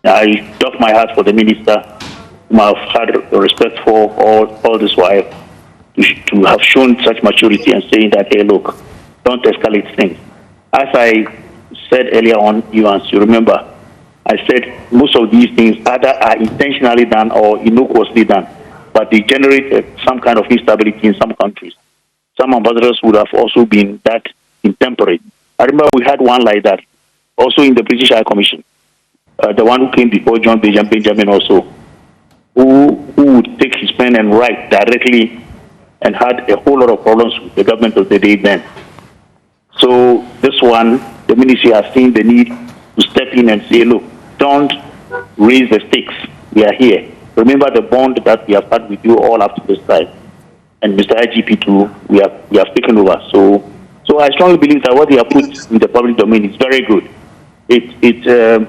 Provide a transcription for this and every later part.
I doff my hat for the minister, whom I've had respect for all this while, to have shown such maturity and saying that, hey, look, don't escalate things. As I said earlier on, you remember, I said most of these things either are intentionally done or innocuously done, but they generate some kind of instability in some countries. Some ambassadors would have also been that intemperate. I remember we had one like that, also in the British High Commission. The one who came before John Benjamin also, who would take his pen and write directly and had a whole lot of problems with the government of the day then. So this one, the ministry has seen the need to step in and say, look, don't raise the stakes. We are here. Remember the bond that we have had with you all up to this time. And Mr. IGP too, we have taken over. So I strongly believe that what they have put in the public domain is very good. It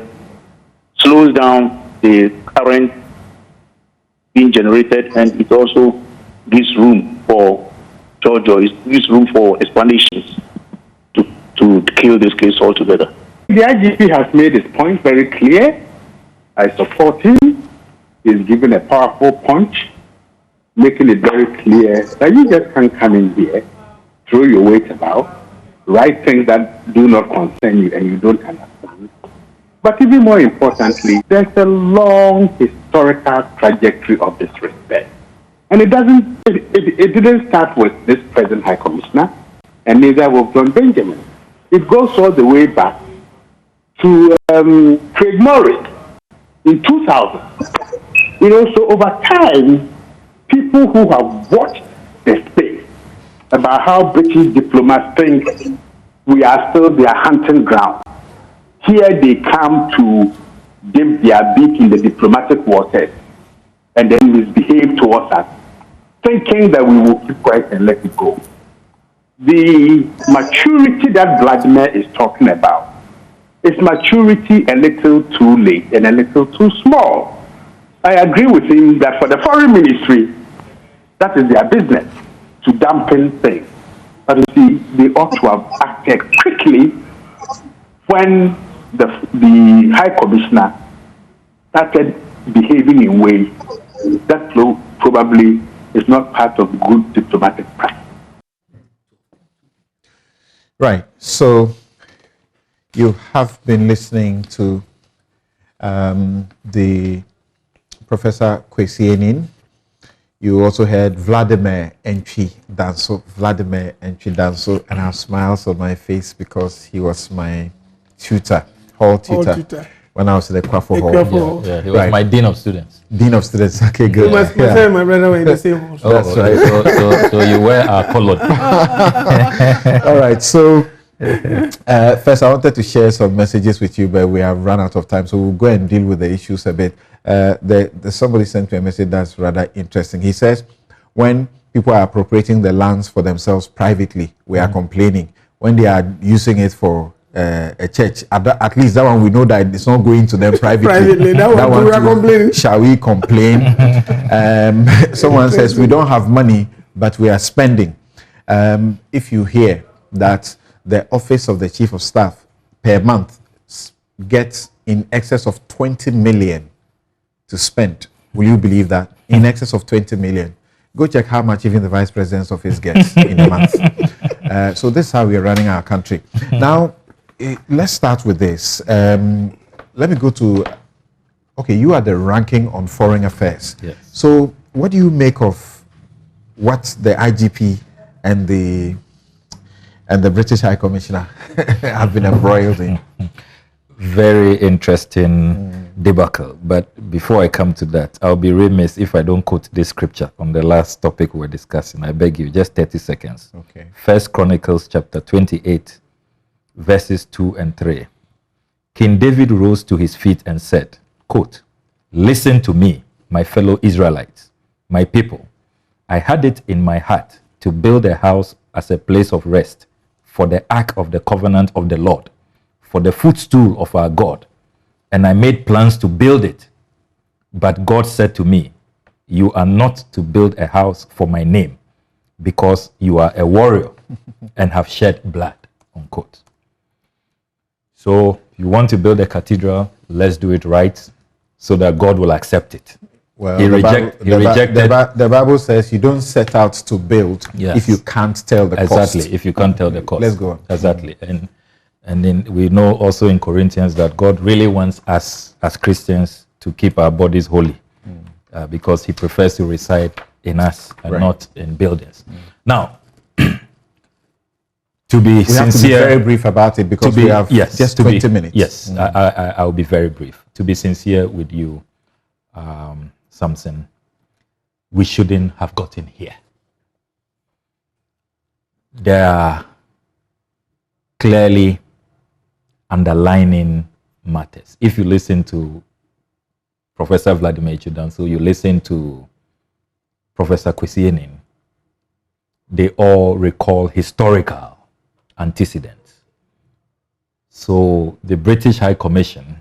slows down the current being generated, and it also gives room for it gives room for explanations to kill this case altogether. The IGP has made his point very clear. I support him. He's given a powerful punch, making it very clear that you just can't come in here, throw your weight about, write things that do not concern you and you don't understand. But even more importantly, there's a long historical trajectory of disrespect. And it didn't start with this present High Commissioner, and neither with John Benjamin. It goes all the way back to Craig Morris in 2000. So over time, people who have watched the space about how British diplomats think we are still their hunting ground, here they come to dip their beak in the diplomatic waters and then misbehave towards us, thinking that we will keep quiet and let it go. The maturity that Vladimir is talking about is maturity a little too late and a little too small. I agree with him that for the foreign ministry, that is their business, to dampen things. But you see, they ought to have acted quickly when the High Commissioner started behaving in ways that probably is not part of good diplomatic practice. Right. So you have been listening to the Professor Kwesi Enin. You also heard Vladimir NP Danso, and I have smiles on my face because he was my hall tutor. When I was in the Kwafo Hall. Yeah, he was my dean of students. Dean of students, okay, good. My brother were in the same hall. That's right. So you were colored. All right, so first I wanted to share some messages with you, but we have run out of time, so we'll go and deal with the issues a bit. Somebody sent me a message that's rather interesting. He says, when people are appropriating the lands for themselves privately, we are complaining. When they are using it for a church, at least that one we know that it's not going to them privately. That one we are complaining. Shall we complain? Someone says we don't have money, but we are spending. If you hear that the office of the chief of staff per month gets in excess of 20 million to spend, will you believe that? In excess of 20 million. Go check how much even the vice president's office gets in a month. So this is how we are running our country. Now, let's start with this. Let me go to, okay, you are the ranking on foreign affairs. Yes. So what do you make of what the IGP and the British High Commissioner have been embroiled in? Very interesting debacle. But before I come to that, I'll be remiss if I don't quote this scripture on the last topic we're discussing. I beg you, just 30 seconds. Okay. 1 Chronicles chapter 28, verses 2 and 3. King David rose to his feet and said, quote, "Listen to me, my fellow Israelites, my people. I had it in my heart to build a house as a place of rest for the ark of the covenant of the Lord, for the footstool of our God. And I made plans to build it. But God said to me, you are not to build a house for my name, because you are a warrior and have shed blood." Unquote. So you want to build a cathedral, let's do it right. so that God will accept it. Well, He rejected. The Bible says you don't set out to build if you can't tell the cost. Exactly, if you can't tell the cost. Let's go on. Exactly. And then we know also in Corinthians that God really wants us as Christians to keep our bodies holy because he prefers to reside in us and not in buildings. Now, to be sincere, have to be very brief about it because we have just 20 minutes. Yes, I'll be very brief. To be sincere with you, Samson, we shouldn't have gotten here. There are clearly underlining matters. If you listen to Professor Vladimir NP, you listen to Professor Kwesi, they all recall historical antecedents. So the British High Commission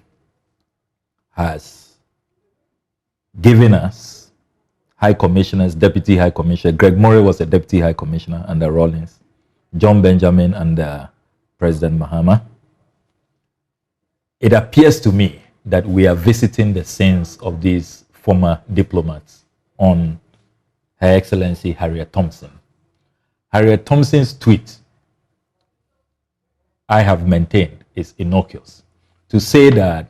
has given us High Commissioners, Deputy High Commissioner. Greg Murray was a Deputy High Commissioner under Rawlings. John Benjamin under President Mahama. It appears to me that we are visiting the sins of these former diplomats on Her Excellency Harriet Thompson. Harriet Thompson's tweet, I have maintained, is innocuous. To say that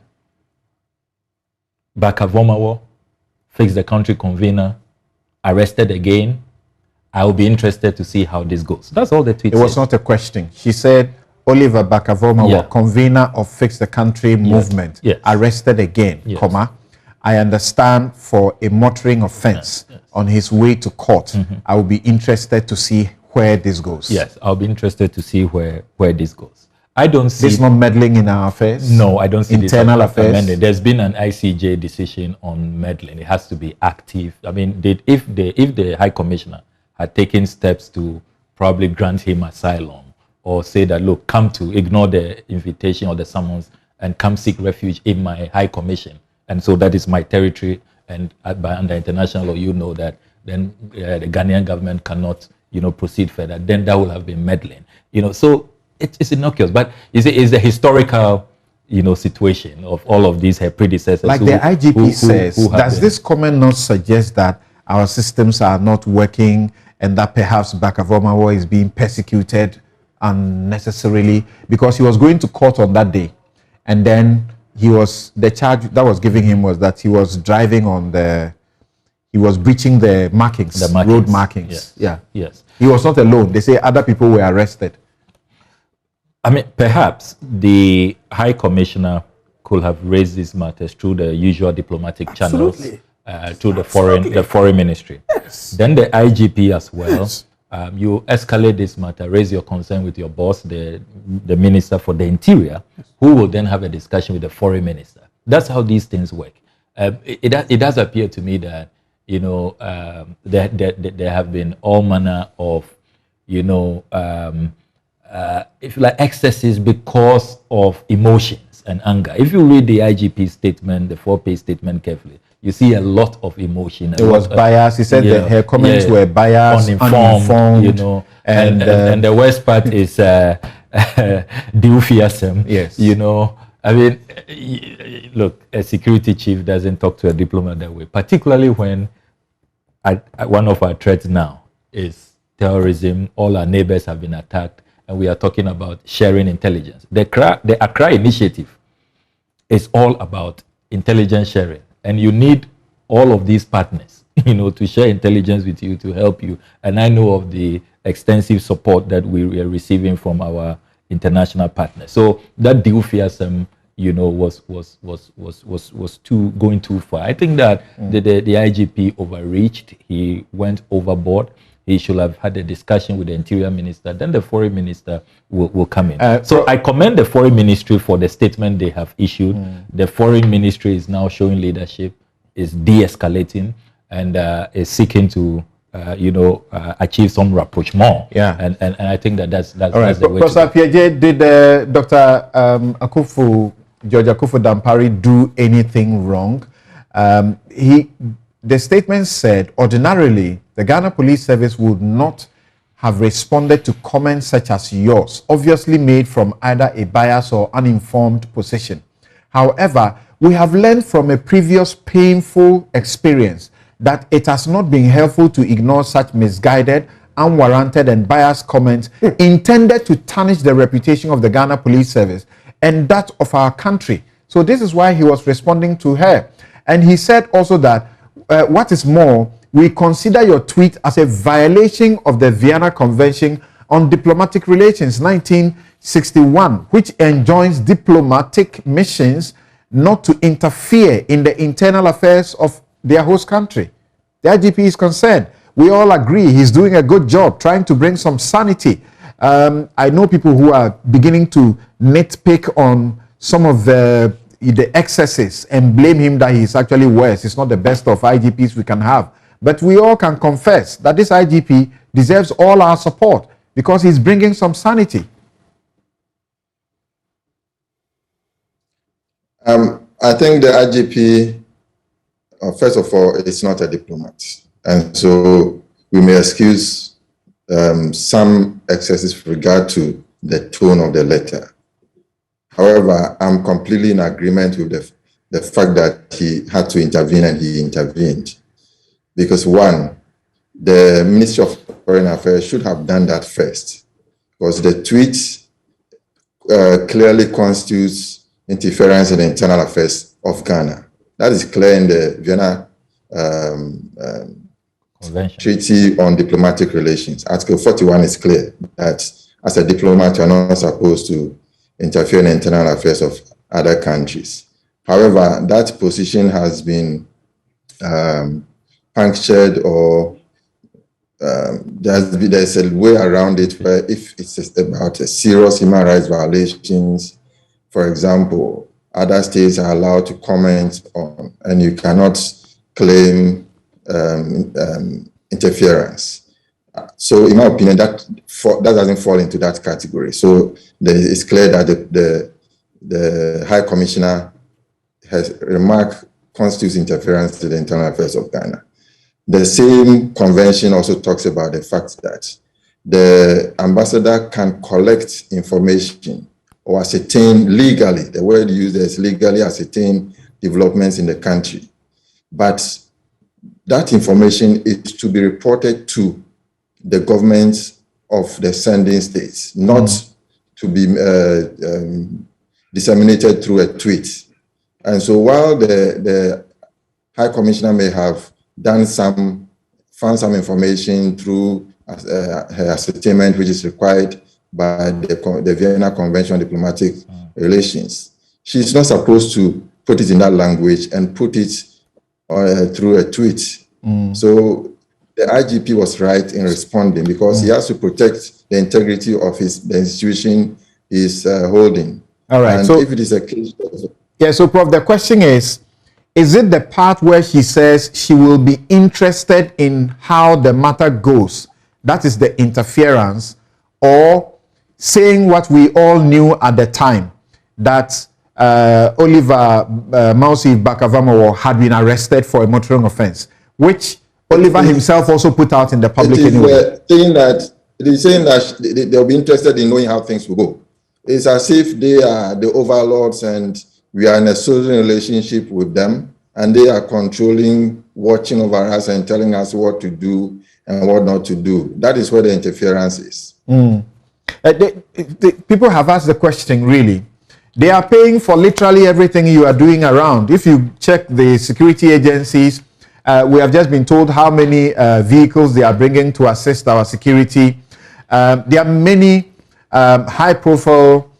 Bakavomawo, Fix the Country convener, arrested again, I will be interested to see how this goes. That's all the tweet said. It was not a question. She said, Oliver Bakavomawo, convener of Fix the Country movement, arrested again, comma. I understand for a motoring offense on his way to court. I will be interested to see where this goes. Yes, I'll be interested to see where this goes. I don't see... This is not meddling in our affairs? No, I don't see internal affairs. There's been an ICJ decision on meddling. It has to be active. I mean, if the High Commissioner had taken steps to probably grant him asylum or say that, look, come to ignore the invitation or the summons and come seek refuge in my High Commission, and so that is my territory, and under international law, you know that, then the Ghanaian government cannot, proceed further, then that will have been meddling. So it's innocuous, but it's a historical, situation of all of these her predecessors. Like the IGP says, does this comment not suggest that our systems are not working and that perhaps Bakavomawo is being persecuted unnecessarily? Because he was going to court on that day, and then the charge that was given him was that he was driving on he was breaching the markings, road markings. Yes. He was not alone. They say other people were arrested. I mean, perhaps the High Commissioner could have raised these matters through the usual diplomatic channels, through the foreign ministry. Yes. Then the IGP as well. Yes. You escalate this matter, raise your concern with your boss, the Minister for the Interior, who will then have a discussion with the Foreign Minister. That's how these things work. It does appear to me that, there have been all manner of, if you like, excesses because of emotions and anger. If you read the IGP statement, the 4-page statement carefully, you see a lot of emotion. It was biased. He said that her comments were biased, uninformed, and the worst part is Deufiasem. Yes. I mean, look, a security chief doesn't talk to a diplomat that way, particularly when one of our threats now is terrorism. All our neighbors have been attacked, and we are talking about sharing intelligence. The Accra initiative is all about intelligence sharing. And you need all of these partners, to share intelligence with you, to help you. And I know of the extensive support that we are receiving from our international partners. So that Deufiasem, was going too far. I think that the IGP overreached. He went overboard. He should have had a discussion with the Interior Minister. Then the Foreign Minister will come in. So I commend the Foreign Ministry for the statement they have issued. The Foreign Ministry is now showing leadership, is de-escalating, and is seeking to, achieve some rapprochement. Yeah. And I think that's all right. the way. Professor Piaget, did Dr. George Akufo Dampari do anything wrong? The statement said, ordinarily, the Ghana Police Service would not have responded to comments such as yours, obviously made from either a biased or uninformed position. However, we have learned from a previous painful experience that it has not been helpful to ignore such misguided, unwarranted, and biased comments intended to tarnish the reputation of the Ghana Police Service and that of our country. So this is why he was responding to her. And he said also that, what is more, we consider your tweet as a violation of the Vienna Convention on Diplomatic Relations 1961, which enjoins diplomatic missions not to interfere in the internal affairs of their host country. The IGP is concerned. We all agree he's doing a good job trying to bring some sanity. I know people who are beginning to nitpick on some of the excesses and blame him that he's actually worse. It's not the best of IGPs we can have. But we all can confess that this IGP deserves all our support because he's bringing some sanity. I think the IGP, first of all, is not a diplomat. And so we may excuse some excesses with regard to the tone of the letter. However, I'm completely in agreement with the fact that he had to intervene, and he intervened. Because one, the Ministry of Foreign Affairs should have done that first, because the tweet clearly constitutes interference in the internal affairs of Ghana. That is clear in the Vienna Treaty on Diplomatic Relations. Article 41 is clear that as a diplomat, you're not supposed to interfere in the internal affairs of other countries. However, that position has been punctured, or there's a way around it where if it's about a serious human rights violations, for example, other states are allowed to comment on, and you cannot claim interference. So in my opinion, that doesn't fall into that category. So it's clear that the High Commissioner has remarked constitutes interference in the internal affairs of Ghana. The same convention also talks about the fact that the ambassador can collect information or ascertain legally, the word used is legally ascertain developments in the country. But that information is to be reported to the governments of the sending states, not to be disseminated through a tweet. And so while the High Commissioner may have found some information through her ascertainment, which is required by the Vienna Convention on Diplomatic Relations, she's not supposed to put it in that language and put it through a tweet. So the IGP was right in responding, because he has to protect the integrity of the institution he's holding. All right. And so if it is a case of, yeah, so Prof, the question is it the part where she says she will be interested in how the matter goes, that is the interference, or saying what we all knew at the time, that Oliver Mausi Bakavamo had been arrested for a motoring offense, which Oliver himself also put out in the public anyway. It is saying that they'll be interested in knowing how things will go. It's as if they are the overlords and we are in a social relationship with them, and they are controlling, watching over us and telling us what to do and what not to do. That is where the interference is. People have asked the question, really. They are paying for literally everything you are doing around. If you check the security agencies, we have just been told how many vehicles they are bringing to assist our security. There are many high-profile,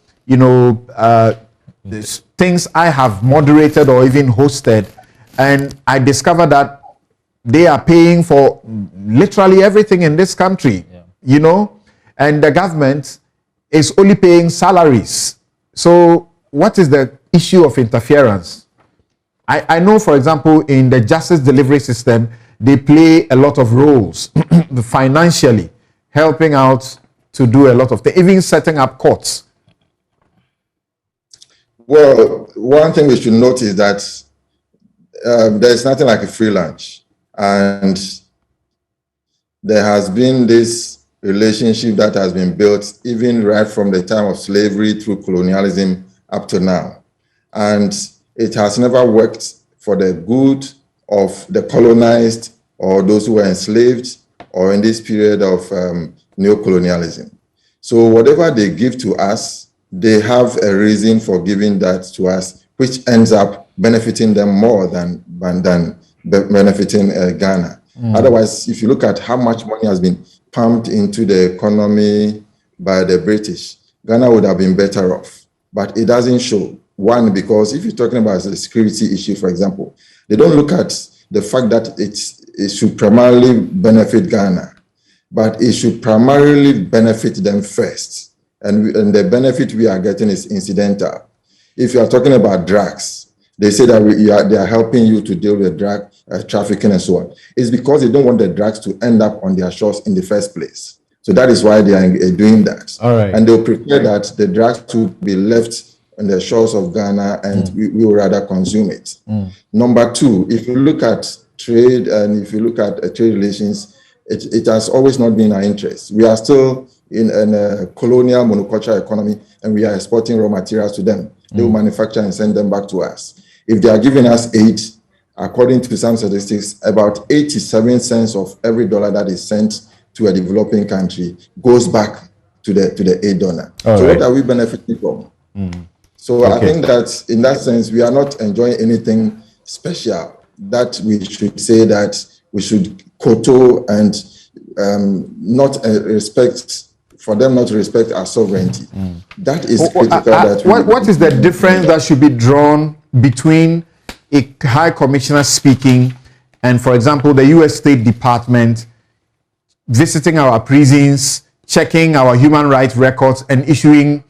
things I have moderated or even hosted, and I discovered that they are paying for literally everything in this country, and the government is only paying salaries. So what is the issue of interference? I know, for example, in the justice delivery system, they play a lot of roles financially, helping out to do a lot of things, even setting up courts. Well, one thing we should note is that there's nothing like a free lunch. And there has been this relationship that has been built even right from the time of slavery through colonialism up to now. And it has never worked for the good of the colonized or those who were enslaved or in this period of neocolonialism. So whatever they give to us, they have a reason for giving that to us, which ends up benefiting them more than benefiting Ghana. Otherwise, if you look at how much money has been pumped into the economy by the British, Ghana would have been better off. But it doesn't show. One, because if you're talking about the security issue, for example, they don't look at the fact that it should primarily benefit Ghana, but it should primarily benefit them first. And the benefit we are getting is incidental. If you are talking about drugs, they say that they are helping you to deal with drug trafficking and so on. It's because they don't want the drugs to end up on their shores in the first place. So that is why they are doing that. All right. And they'll prepare that the drugs to be left on the shores of Ghana and we will rather consume it. Number two, if you look at trade and if you look at trade relations, it has always not been our interest. We are still in a colonial monoculture economy and we are exporting raw materials to them. They will manufacture and send them back to us. If they are giving us aid, according to some statistics, about 87 cents of every dollar that is sent to a developing country goes back to the aid donor. So what are we benefiting from? So I think that in that sense, we are not enjoying anything special that we should say that we should kowtow and not respect, for them not to respect our sovereignty. That is critical. What is the difference that should be drawn between a high commissioner speaking and, for example, the U.S. State Department visiting our prisons, checking our human rights records and issuing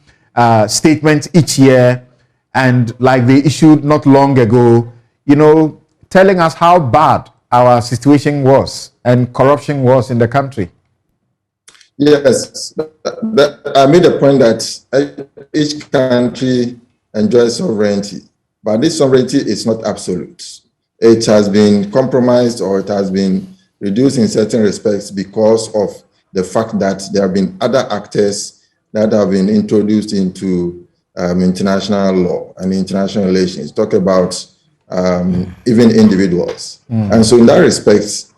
statements each year, and like they issued not long ago, telling us how bad our situation was and corruption was in the country? Yes, I made the point that each country enjoys sovereignty, but this sovereignty is not absolute. It has been compromised or it has been reduced in certain respects because of the fact that there have been other actors that have been introduced into international law and international relations. Talk about even individuals. And so in that respect,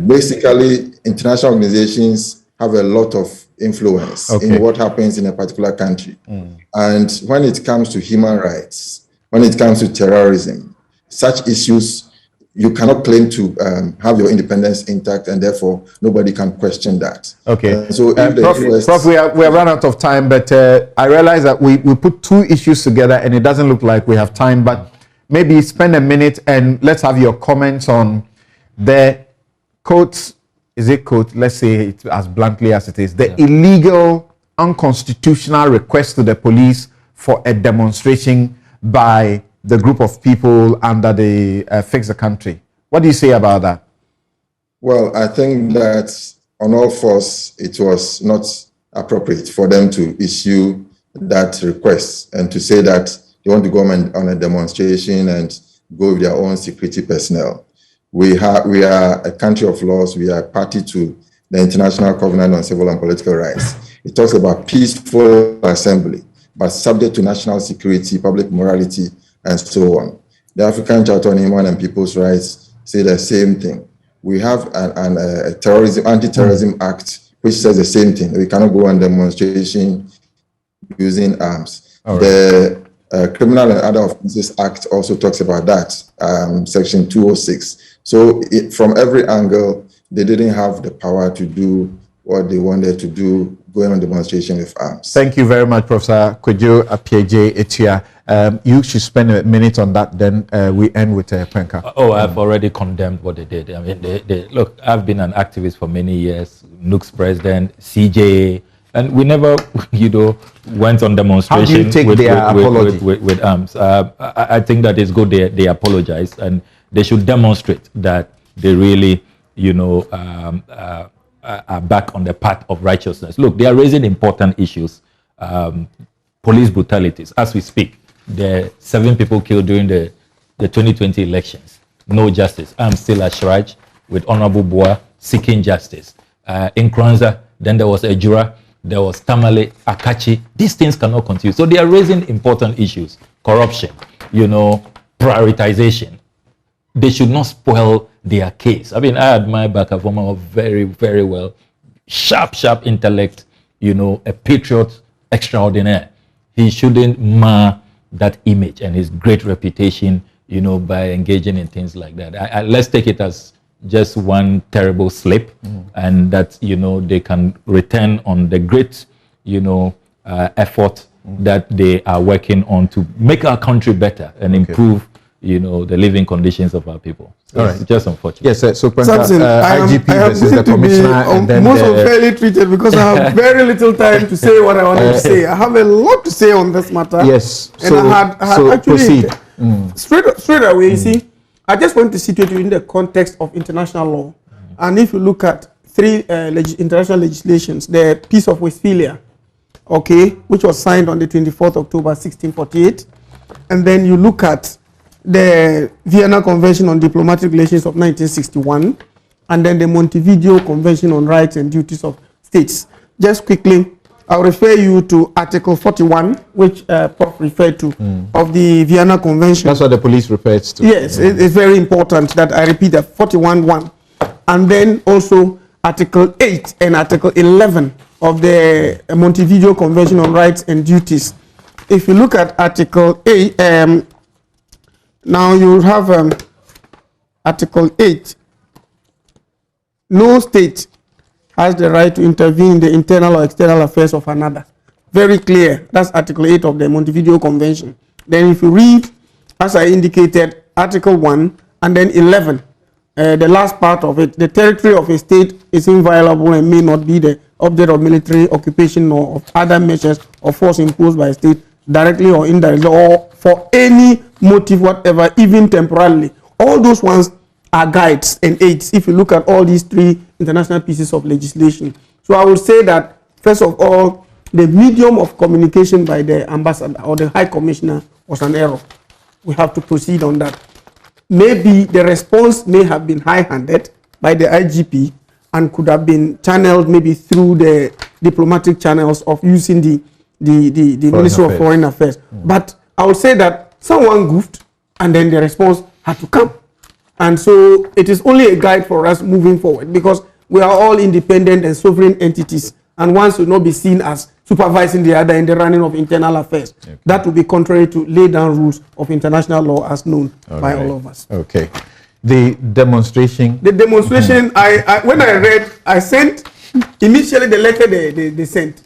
basically international organizations have a lot of influence in what happens in a particular country. And when it comes to human rights, when it comes to terrorism, such issues, you cannot claim to have your independence intact, and therefore nobody can question that. So if Prof, we have run out of time, but I realize that we put two issues together and it doesn't look like we have time, but maybe spend a minute and let's have your comments on the quote, let's say it as bluntly as it is, the illegal, unconstitutional request to the police for a demonstration by the group of people under the Fix the Country. What do you say about that? Well, I think that on all fours, it was not appropriate for them to issue that request and to say that they want to go on a demonstration and go with their own security personnel. We are a country of laws. We are party to the International Covenant on Civil and Political Rights. It talks about peaceful assembly, but subject to national security, public morality, and so on. The African Charter on Human and People's Rights say the same thing. We have a anti-terrorism act which says the same thing. We cannot go on demonstration using arms. The Criminal and Other Offences Act also talks about that, Section 206. So from every angle, they didn't have the power to do what they wanted to do, going on demonstration with arms. Thank you very much, Professor Kwadwo Appiagyei-Etua. You should spend a minute on that, then we end with Penka. I've already condemned what they did. I mean, look, I've been an activist for many years, NUC's president, CJA, and we never, went on demonstration. How do you take their apology? With arms. I think that it's good they apologize, and they should demonstrate that they really, are back on the path of righteousness. Look, they are raising important issues. Police brutalities. As we speak, there are 7 people killed during the 2020 elections. No justice. I'm still at Shraj with Honorable Boa seeking justice. In Kranza, then there was Ejura, there was Tamale, Akachi. These things cannot continue. So they are raising important issues. Corruption, prioritization, they should not spoil their case. I mean, I admire Bakavoma very, very well. Sharp intellect, a patriot extraordinaire. He shouldn't mar that image and his great reputation, by engaging in things like that. Let's take it as just one terrible slip, and that, they can return on the great, effort that they are working on to make our country better and improve, the living conditions of our people. So it's just unfortunate. Yes, so Samson, IGP versus the commissioner, and then most unfairly treated because I have very little time to say what I wanted to say. I have a lot to say on this matter. Yes, and I had actually proceed. Straight away. You see, I just want to situate you in the context of international law, and if you look at three international legislations, the Peace of Westphalia, which was signed on the 24th October 1648, and then you look at the Vienna Convention on Diplomatic Relations of 1961, and then the Montevideo Convention on Rights and Duties of States. Just quickly, I'll refer you to Article 41, which Prof referred to, of the Vienna Convention. That's what the police refers to. Yes, it's very important that I repeat that 41.1. And then also Article 8 and Article 11 of the Montevideo Convention on Rights and Duties. If you look at Article 8, now you have Article 8. No state has the right to intervene in the internal or external affairs of another. Very clear. That's Article 8 of the Montevideo Convention. Then if you read, as I indicated, Article 1 and then 11, the last part of it, the territory of a state is inviolable and may not be the object of military occupation or of other measures of force imposed by a state directly or indirectly or for any motive whatever, even temporarily. All those ones are guides and aids if you look at all these three international pieces of legislation. So I would say that, first of all, the medium of communication by the ambassador or the high commissioner was an error. We have to proceed on that. Maybe the response may have been high-handed by the IGP and could have been channeled maybe through the diplomatic channels of using the Ministry of Foreign Affairs. But I would say that someone goofed and then the response had to come. And so it is only a guide for us moving forward because we are all independent and sovereign entities, and one should not be seen as supervising the other in the running of internal affairs. Okay. That would be contrary to laid down rules of international law as known by all of us. Okay. The demonstration. The demonstration, when I read, I sent initially the letter they sent.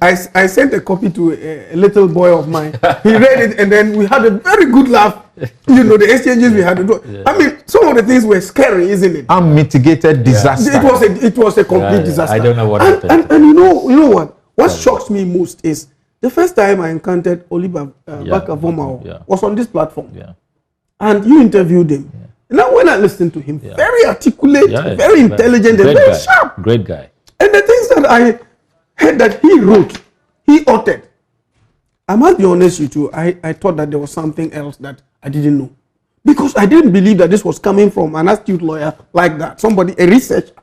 I sent a copy to a little boy of mine. He read it and then we had a very good laugh. The exchanges we had to do. Yeah. I mean, some of the things were scary, isn't it? Unmitigated disaster. It was a complete disaster. I don't know what happened. And you know what? What shocks me most is the first time I encountered Oliver Bakavoma was on this platform. Yeah. And you interviewed him. Yeah. Now when I listened to him, very articulate, very intelligent, and very sharp. Great guy. And the things that I heard that he wrote, he authored. I must be honest with you, I thought that there was something else that I didn't know. Because I didn't believe that this was coming from an astute lawyer like that, somebody, a researcher.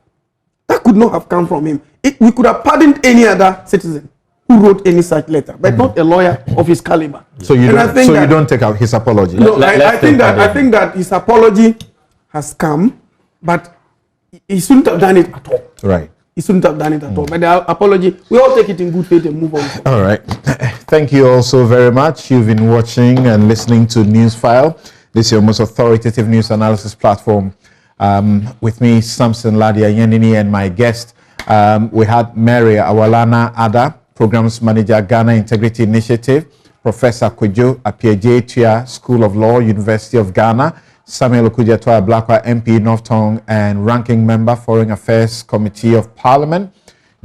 That could not have come from him. We could have pardoned any other citizen who wrote any such letter, but not a lawyer of his caliber. So you don't take out his apology? No, I think that his apology has come, but he shouldn't have done it at all. Right. He shouldn't have done it at all. But the apology, we all take it in good faith and move on. All right. Thank you all so very much. You've been watching and listening to Newsfile. This is your most authoritative news analysis platform. With me, Samson Ladia Yenini, and my guest, we had Mary Awalana Ada, Programs Manager, Ghana Integrity Initiative, Professor Kojo Apieje-Tua, School of Law, University of Ghana, Samuel Okudzeto Ablakwa, MP, North Tongue, and Ranking Member, Foreign Affairs Committee of Parliament,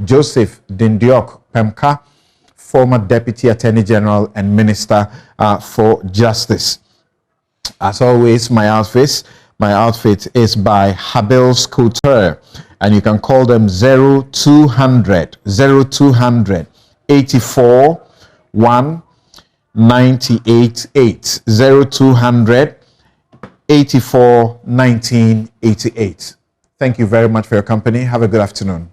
Joseph Dindiok Pemka, former Deputy Attorney General and Minister for Justice. As always, my outfit is by Habil's Couture, and you can call them 0200 84 1 988 0200 84 1988. Thank you very much for your company. Have a good afternoon.